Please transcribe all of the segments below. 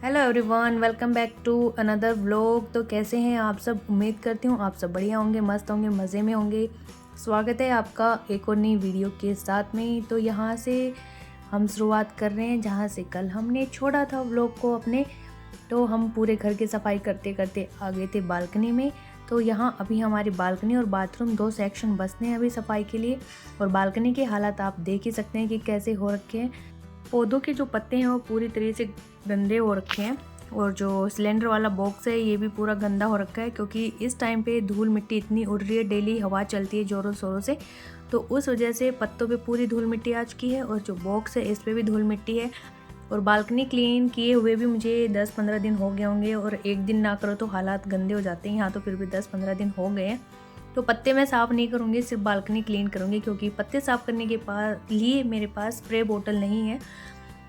Hello everyone, welcome back to another vlog. तो कैसे हैं आप सब? उम्मीद करती हूँ आप सब बढ़िया होंगे, मस्त होंगे, मज़े में होंगे। स्वागत है आपका एक और नई वीडियो के साथ में। तो यहाँ से हम शुरुआत कर रहे हैं जहाँ से कल हमने छोड़ा था व्लॉग को अपने। तो हम पूरे घर की सफाई करते करते आ गए थे बालकनी में। तो यहाँ अभी हमारी बालकनी और बाथरूम दो सेक्शन बचते हैं अभी सफाई के लिए। और बालकनी के हालात आप देख ही सकते हैं कि कैसे हो रखे हैं। पौधों के जो पत्ते हैं वो पूरी तरह से गंदे हो रखे हैं। और जो सिलेंडर वाला बॉक्स है ये भी पूरा गंदा हो रखा है, क्योंकि इस टाइम पे धूल मिट्टी इतनी उड़ रही है, डेली हवा चलती है ज़ोरों शोरों से। तो उस वजह से पत्तों पे पूरी धूल मिट्टी आ चुकी है और जो बॉक्स है इस पे भी धूल मिट्टी है। और बालकनी क्लीन किए हुए भी मुझे 10-15 दिन हो गए होंगे, और एक दिन ना करो तो हालात गंदे हो जाते हैं। यहाँ तो फिर भी 10-15 दिन हो गए हैं। तो पत्ते मैं साफ़ नहीं करूँगी, सिर्फ बालकनी क्लीन करूँगी, क्योंकि पत्ते साफ़ करने के लिए मेरे पास स्प्रे बोतल नहीं है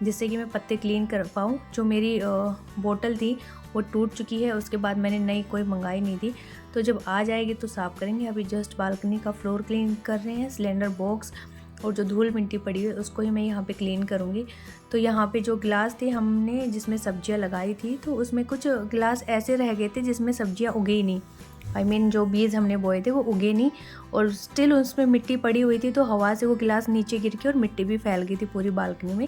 जिससे कि मैं पत्ते क्लीन कर पाऊँ। जो मेरी बोतल थी वो टूट चुकी है, उसके बाद मैंने नई कोई मंगाई नहीं थी। तो जब आ जाएगी तो साफ़ करेंगे। अभी जस्ट बालकनी का फ्लोर क्लीन कर रहे हैं, सिलेंडर बॉक्स और जो धूल मिट्टी पड़ी है उसको ही मैं यहाँ पे क्लीन करूँगी। तो यहाँ पे जो गिलास थे हमने जिसमें सब्जियाँ लगाई थी, तो उसमें कुछ गिलास ऐसे रह गए थे जिसमें सब्जियाँ उगे ही नहीं। जो बीज हमने बोए थे वो उगे नहीं, और स्टिल उसमें मिट्टी पड़ी हुई थी। तो हवा से वो गिलास नीचे गिर के और मिट्टी भी फैल गई थी पूरी बालकनी में।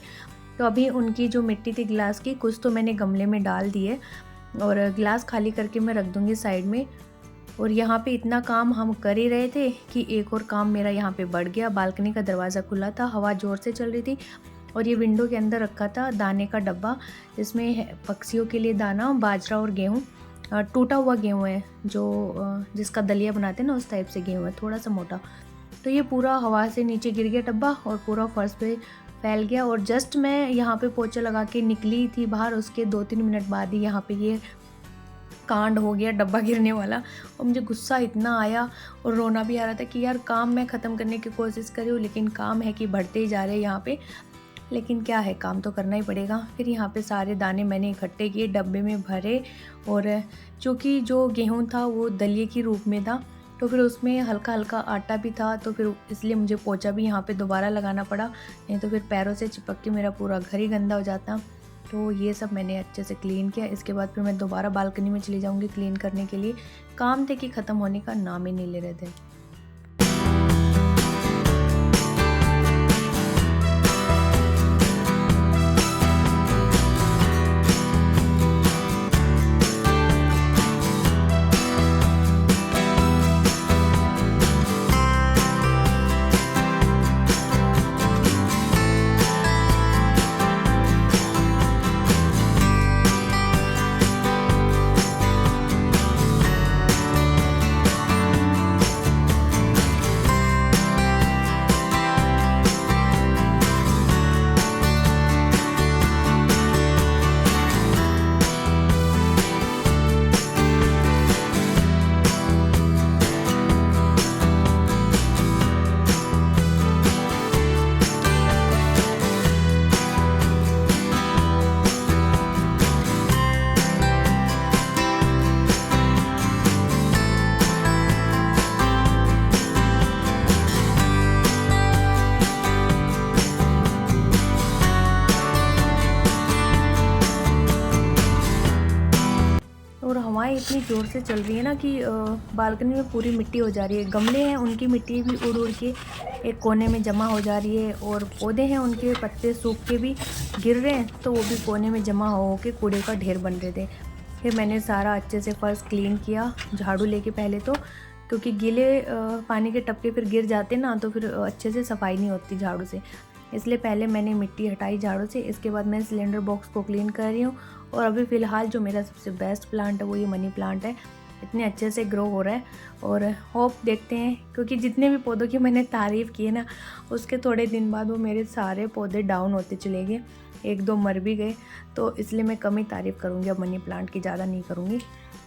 तो अभी उनकी जो मिट्टी थी गिलास की, कुछ तो मैंने गमले में डाल दिए और गिलास खाली करके मैं रख दूँगी साइड में। और यहाँ पे इतना काम हम कर ही रहे थे कि एक और काम मेरा यहाँ पे बढ़ गया। बालकनी का दरवाज़ा खुला था, हवा ज़ोर से चल रही थी, और ये विंडो के अंदर रखा था दाने का डब्बा, जिसमें पक्षियों के लिए दाना, बाजरा और गेहूँ। टूटा हुआ गेहूँ है, जो जिसका दलिया बनाते हैं ना, उस टाइप से गेहूँ है, थोड़ा सा मोटा। तो ये पूरा हवा से नीचे गिर गया डब्बा और पूरा फर्श पे फैल गया। और जस्ट मैं यहाँ पे पोछा लगा के निकली थी बाहर, उसके 2-3 मिनट बाद ही यहाँ पे ये कांड हो गया डब्बा गिरने वाला। और मुझे गुस्सा इतना आया और रोना भी आ रहा था कि यार काम मैं ख़त्म करने की कोशिश कर रही हूँ, लेकिन काम है कि बढ़ते ही जा रहे हैं यहाँ पे। लेकिन क्या है, काम तो करना ही पड़ेगा। फिर यहाँ पे सारे दाने मैंने इकट्ठे किए, डब्बे में भरे। और चूँकि जो गेहूँ था वो दलिए के रूप में था, तो फिर उसमें हल्का हल्का आटा भी था, तो फिर इसलिए मुझे पोछा भी यहाँ पे दोबारा लगाना पड़ा, नहीं तो फिर पैरों से चिपक के मेरा पूरा घर ही गंदा हो जाता। तो ये सब मैंने अच्छे से क्लीन किया। इसके बाद फिर मैं दोबारा बालकनी में चली जाऊँगी क्लीन करने के लिए। काम थे कि ख़त्म होने का नाम ही नहीं ले रहे थे। और हवाएं इतनी ज़ोर से चल रही है ना कि बालकनी में पूरी मिट्टी हो जा रही है। गमले हैं उनकी मिट्टी भी उड़ उड़ के एक कोने में जमा हो जा रही है, और पौधे हैं उनके पत्ते सूख के भी गिर रहे हैं, तो वो भी कोने में जमा हो के कूड़े का ढेर बन रहे थे। फिर मैंने सारा अच्छे से फर्श क्लीन किया झाड़ू लेके पहले तो, क्योंकि गीले पानी के टपके फिर गिर जाते ना, तो फिर अच्छे से सफाई नहीं होती झाड़ू से। इसलिए पहले मैंने मिट्टी हटाई झाड़ू से। इसके बाद मैं सिलेंडर बॉक्स को क्लीन कर रही हूँ। और अभी फ़िलहाल जो मेरा सबसे बेस्ट प्लांट है वो ये मनी प्लांट है। इतने अच्छे से ग्रो हो रहा है, और होप देखते हैं, क्योंकि जितने भी पौधों की मैंने तारीफ़ की है ना, उसके थोड़े दिन बाद वो मेरे सारे पौधे डाउन होते चले गए, 1-2 मर भी गए। तो इसलिए मैं कम ही तारीफ़ करूँगी अब मनी प्लांट की, ज़्यादा नहीं करूँगी।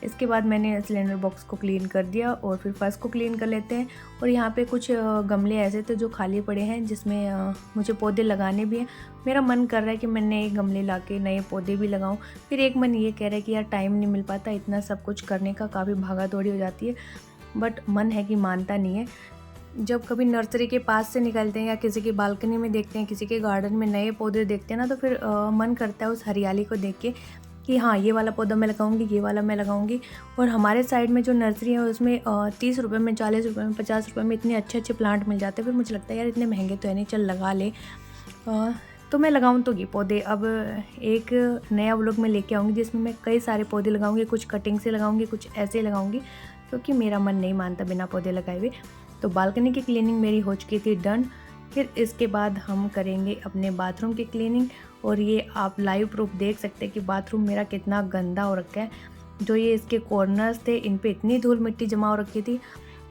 इसके बाद मैंने सिलेंडर बॉक्स को क्लीन कर दिया, और फिर फर्श को क्लीन कर लेते हैं। और यहाँ पे कुछ गमले ऐसे थे जो खाली पड़े हैं, जिसमें मुझे पौधे लगाने भी हैं। मेरा मन कर रहा है कि मैं नए गमले ला के नए पौधे भी लगाऊं। फिर एक मन ये कह रहा है कि यार टाइम नहीं मिल पाता इतना सब कुछ करने का, काफ़ी भागा दौड़ी हो जाती है। बट मन है कि मानता नहीं है। जब कभी नर्सरी के पास से निकलते हैं या किसी की बालकनी में देखते हैं, किसी के गार्डन में नए पौधे देखते हैं ना, तो फिर मन करता है उस हरियाली को देख के कि हाँ ये वाला पौधा मैं लगाऊंगी, ये वाला मैं लगाऊंगी। और हमारे साइड में जो नर्सरी है उसमें 30 रुपये में, 40 रुपये में, 50 रुपये में इतने अच्छे अच्छे प्लांट मिल जाते हैं। फिर मुझे लगता है यार इतने महंगे तो है नहीं, चल लगा ले। तो मैं लगाऊँ तो ये पौधे। अब एक नया व्लॉग मैं लेके आऊँगी जिसमें मैं कई सारे पौधे लगाऊंगी, कुछ कटिंग से लगाऊंगी, कुछ ऐसे लगाऊंगी, क्योंकि मेरा मन नहीं मानता बिना पौधे लगाए हुए। तो बालकनी की क्लीनिंग मेरी हो चुकी थी डन। फिर इसके बाद हम करेंगे अपने बाथरूम की क्लीनिंग। और ये आप लाइव प्रूफ देख सकते हैं कि बाथरूम मेरा कितना गंदा हो रखा है। जो ये इसके कॉर्नर्स थे इन पे इतनी धूल मिट्टी जमा हो रखी थी,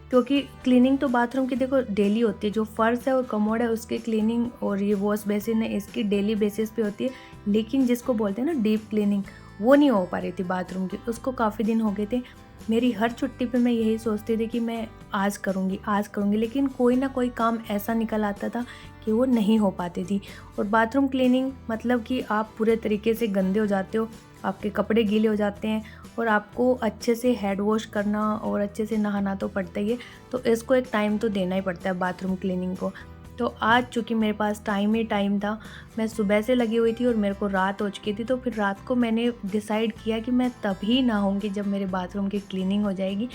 क्योंकि क्लीनिंग तो बाथरूम की देखो डेली होती है। जो फर्श है और कमोड है उसकी क्लीनिंग और ये वॉश बेसिन है इसकी डेली बेसिस पे होती है। लेकिन जिसको बोलते हैं ना डीप क्लीनिंग, वो नहीं हो पा रही थी बाथरूम की, उसको काफ़ी दिन हो गए थे। मेरी हर छुट्टी पे मैं यही सोचती थी कि मैं आज करूँगी, लेकिन कोई ना कोई काम ऐसा निकल आता था कि वो नहीं हो पाती थी। और बाथरूम क्लीनिंग मतलब कि आप पूरे तरीके से गंदे हो जाते हो, आपके कपड़े गीले हो जाते हैं और आपको अच्छे से हेड वॉश करना और अच्छे से नहाना तो पड़ता ही है। तो इसको एक टाइम तो देना ही पड़ता है बाथरूम क्लीनिंग को। तो आज चूँकि मेरे पास टाइम ही टाइम था, मैं सुबह से लगी हुई थी और मेरे को रात हो चुकी थी। तो फिर रात को मैंने डिसाइड किया कि मैं तभी नहाऊंगी जब मेरे बाथरूम की क्लीनिंग हो जाएगी।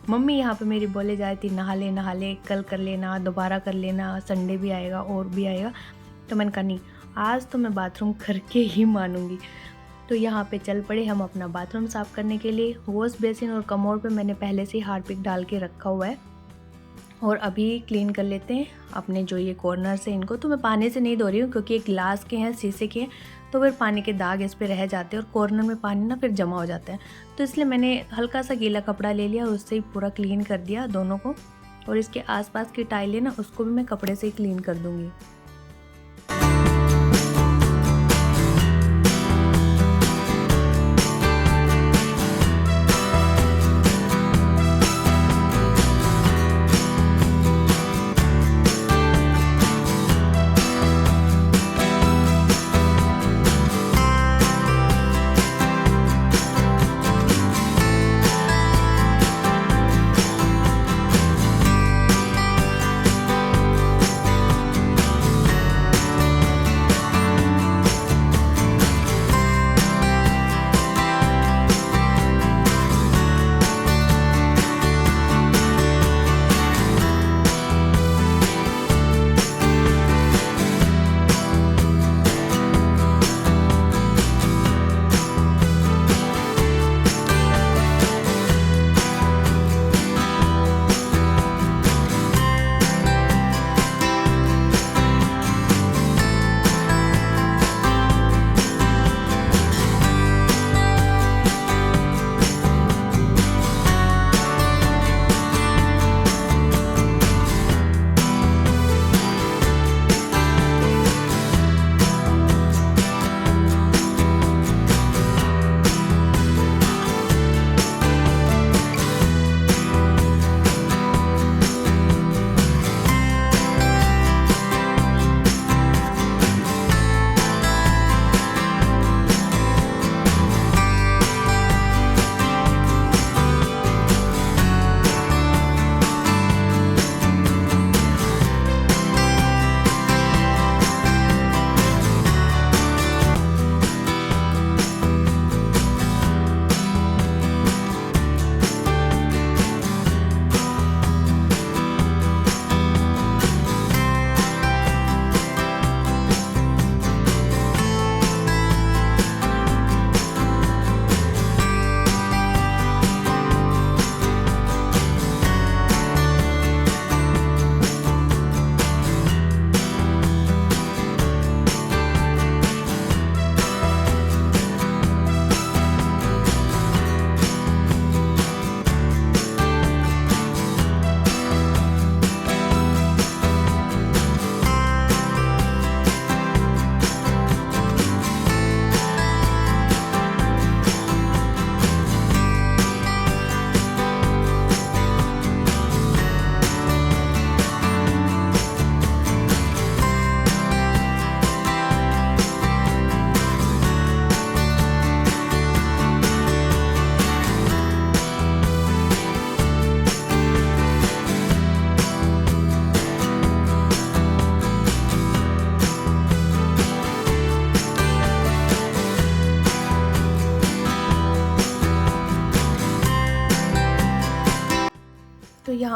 मम्मी यहाँ पे मेरी बोले जा रही थी नहा ले, कल कर लेना, दोबारा कर लेना, संडे भी आएगा और भी आएगा। तो मैंने कहा नहीं, आज तो मैं बाथरूम करके ही मानूंगी। तो यहाँ पे चल पड़े हम अपना बाथरूम साफ़ करने के लिए। वॉश बेसिन और कमोड पे मैंने पहले से ही हार्पिक डाल के रखा हुआ है और अभी क्लीन कर लेते हैं अपने जो ये कॉर्नर है इनको। तो मैं पानी से नहीं धो रही हूँ क्योंकि ये ग्लास के हैं, शीशे के हैं, तो फिर पानी के दाग इस पे रह जाते हैं और कॉर्नर में पानी ना फिर जमा हो जाता है। तो इसलिए मैंने हल्का सा गीला कपड़ा ले लिया और उससे ही पूरा क्लीन कर दिया दोनों को। और इसके आसपास की टाइलें ना उसको भी मैं कपड़े से ही क्लीन कर दूँगी।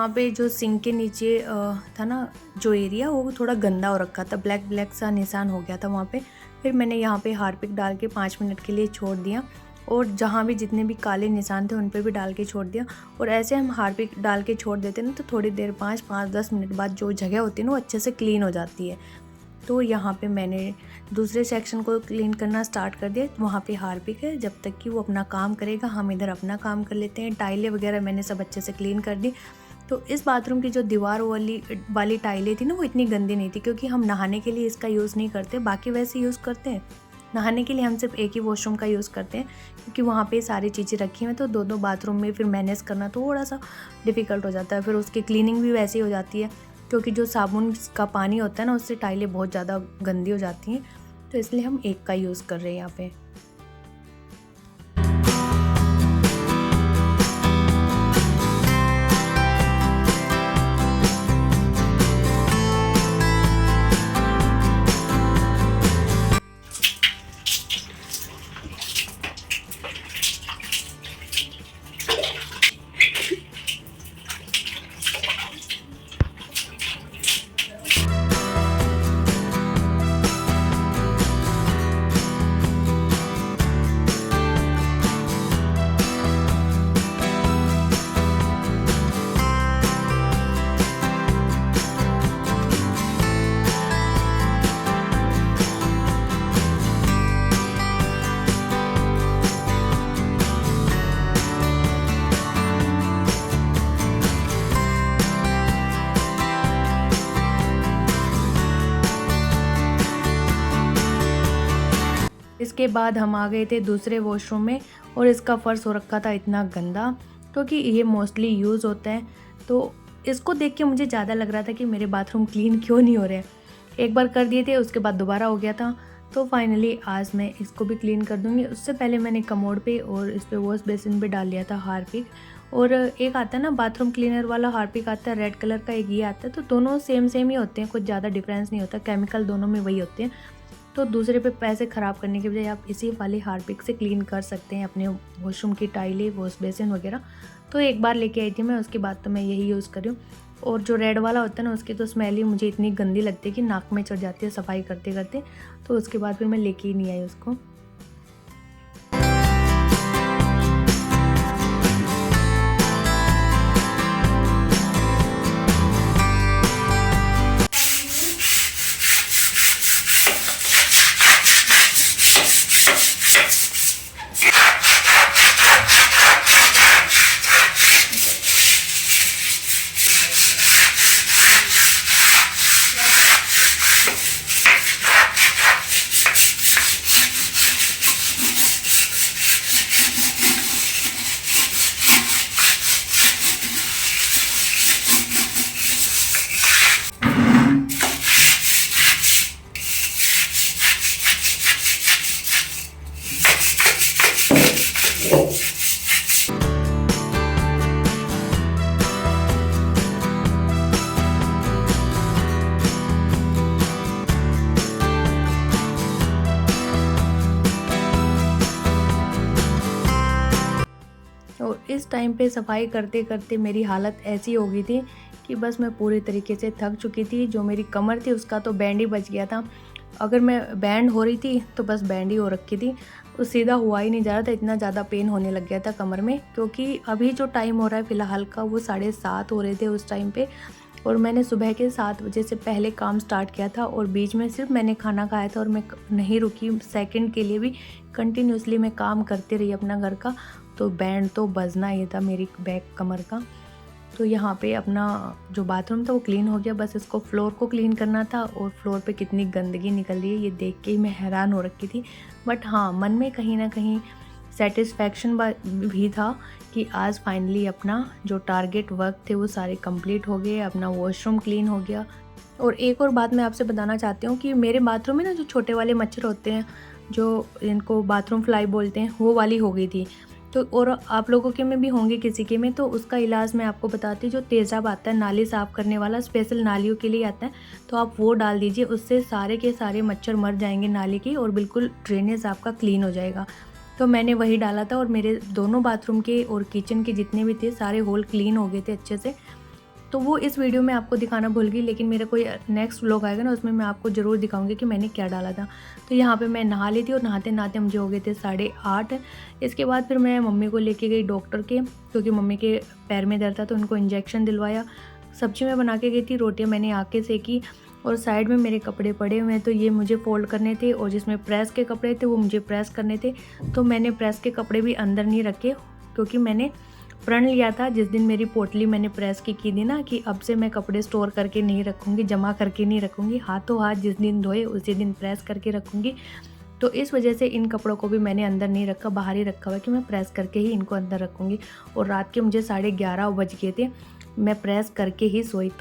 यहाँ पे जो सिंक के नीचे था ना जो एरिया, वो थोड़ा गंदा हो रखा था, ब्लैक ब्लैक सा निशान हो गया था वहाँ पे। फिर मैंने यहाँ पे हार्पिक डाल के 5 मिनट के लिए छोड़ दिया, और जहाँ भी जितने भी काले निशान थे उन पे भी डाल के छोड़ दिया। और ऐसे हम हार्पिक डाल के छोड़ देते ना, तो थोड़ी देर 5-10 मिनट बाद जो जगह होती है ना वो अच्छे से क्लीन हो जाती है। तो यहाँ पे मैंने दूसरे सेक्शन को क्लीन करना स्टार्ट कर दिया। वहाँ पे हार्पिक है, जब तक कि वो अपना काम करेगा हम इधर अपना काम कर लेते हैं। टाइलें वगैरह मैंने सब अच्छे से क्लीन कर दी। तो इस बाथरूम की जो दीवार वाली टाइलें थी ना, वो इतनी गंदी नहीं थी, क्योंकि हम नहाने के लिए इसका यूज़ नहीं करते, बाकी वैसे यूज़ करते हैं। नहाने के लिए हम सिर्फ एक ही वॉशरूम का यूज़ करते हैं, क्योंकि वहाँ पे सारी चीज़ें रखी हुई हैं, तो दो बाथरूम में फिर मैनेज करना थोड़ा सा डिफ़िकल्ट हो जाता है। फिर उसकी क्लीनिंग भी वैसे ही हो जाती है, क्योंकि जो साबुन का पानी होता है ना, उससे टाइलें बहुत ज़्यादा गंदी हो जाती हैं। तो इसलिए हम एक का यूज़ कर रहे हैं यहाँ पे। इसके बाद हम आ गए थे दूसरे वॉशरूम में, और इसका फ़र्श हो रखा था इतना गंदा, क्योंकि ये मोस्टली यूज़ होता है। तो इसको देख के मुझे ज़्यादा लग रहा था कि मेरे बाथरूम क्लीन क्यों नहीं हो रहे हैं। एक बार कर दिए थे, उसके बाद दोबारा हो गया था। तो फाइनली आज मैं इसको भी क्लीन कर दूँगी। उससे पहले मैंने कमोड पे और इस पे वॉश बेसिन पे डाल लिया था हार्पिक। और एक आता है ना बाथरूम क्लीनर वाला हार्पिक आता है रेड कलर का, एक ये आता है। तो दोनों सेम ही होते हैं, कुछ ज़्यादा डिफरेंस नहीं होता, केमिकल दोनों में वही होते हैं। तो दूसरे पे पैसे ख़राब करने के बजाय आप इसी वाले हार्पिक से क्लीन कर सकते हैं अपने वॉशरूम की टाइलें, वॉश बेसिन वगैरह। तो एक बार लेके आई थी मैं, उसके बाद तो मैं यही यूज़ कर रही हूँ। और जो रेड वाला होता है ना, उसकी तो स्मेल ही मुझे इतनी गंदी लगती है कि नाक में चढ़ जाती है सफाई करते करते। तो उसके बाद फिर मैं लेके ही नहीं आई उसको। और इस टाइम पे सफाई करते करते मेरी हालत ऐसी हो गई थी कि बस मैं पूरी तरीके से थक चुकी थी। जो मेरी कमर थी उसका तो बैंड ही बच गया था। अगर मैं बैंड हो रही थी तो बस बैंड ही हो रखी थी, वो सीधा हुआ ही नहीं जा रहा था। इतना ज़्यादा पेन होने लग गया था कमर में, क्योंकि अभी जो टाइम हो रहा है फ़िलहाल का, वो 7:30 हो रहे थे उस टाइम पे। और मैंने सुबह के 7 बजे से पहले काम स्टार्ट किया था, और बीच में सिर्फ मैंने खाना खाया था और मैं नहीं रुकी सेकंड के लिए भी। कंटिन्यूसली मैं काम करती रही अपना घर का। तो बैंड तो बजना ही था मेरी बैक कमर का। तो यहाँ पे अपना जो बाथरूम था वो क्लीन हो गया, बस इसको फ्लोर को क्लीन करना था। और फ्लोर पे कितनी गंदगी निकल रही है ये देख के ही मैं हैरान हो रखी थी। बट हाँ, मन में कहीं ना कहीं सेटिस्फैक्शन भी था कि आज फाइनली अपना जो टारगेट वर्क थे वो सारे कंप्लीट हो गए, अपना वॉशरूम क्लीन हो गया। और एक और बात मैं आपसे बताना चाहती हूँ कि मेरे बाथरूम में ना जो छोटे वाले मच्छर होते हैं, जो इनको बाथरूम फ्लाई बोलते हैं, वो वाली हो गई थी। तो और आप लोगों के में भी होंगे किसी के में, तो उसका इलाज मैं आपको बताती हूँ। जो तेज़ाब आता है नाली साफ़ करने वाला, स्पेशल नालियों के लिए आता है, तो आप वो डाल दीजिए। उससे सारे के सारे मच्छर मर जाएंगे नाली की, और बिल्कुल ड्रेनेज आपका क्लीन हो जाएगा। तो मैंने वही डाला था, और मेरे दोनों बाथरूम के और किचन के जितने भी थे सारे होल क्लीन हो गए थे अच्छे से। तो वो इस वीडियो में आपको दिखाना भूल गई, लेकिन मेरा कोई नेक्स्ट व्लॉग आएगा ना, उसमें मैं आपको ज़रूर दिखाऊंगी कि मैंने क्या डाला था। तो यहाँ पे मैं नहा ली थी और नहाते नहाते मुझे हो गए थे 8:30। इसके बाद फिर मैं मम्मी को लेके गई डॉक्टर के, क्योंकि मम्मी के पैर में दर्द था तो उनको इंजेक्शन दिलवाया। सब्जी मैं बना के गई थी, रोटियाँ मैंने आके सेकी और साइड में मेरे कपड़े पड़े हुए हैं, तो ये मुझे फ़ोल्ड करने थे और जिसमें प्रेस के कपड़े थे वो मुझे प्रेस करने थे। तो मैंने प्रेस के कपड़े भी अंदर नहीं रखे, क्योंकि मैंने प्रण लिया था जिस दिन मेरी पोटली मैंने प्रेस की थी ना, कि अब से मैं कपड़े स्टोर करके नहीं रखूँगी, जमा करके नहीं रखूँगी, हाथों हाथ जिस दिन धोए उसी दिन प्रेस करके रखूँगी। तो इस वजह से इन कपड़ों को भी मैंने अंदर नहीं रखा, बाहर ही रखा हुआ कि मैं प्रेस करके ही इनको अंदर रखूँगी। और रात के मुझे 11:30 बज गए थे, मैं प्रेस करके ही सोई।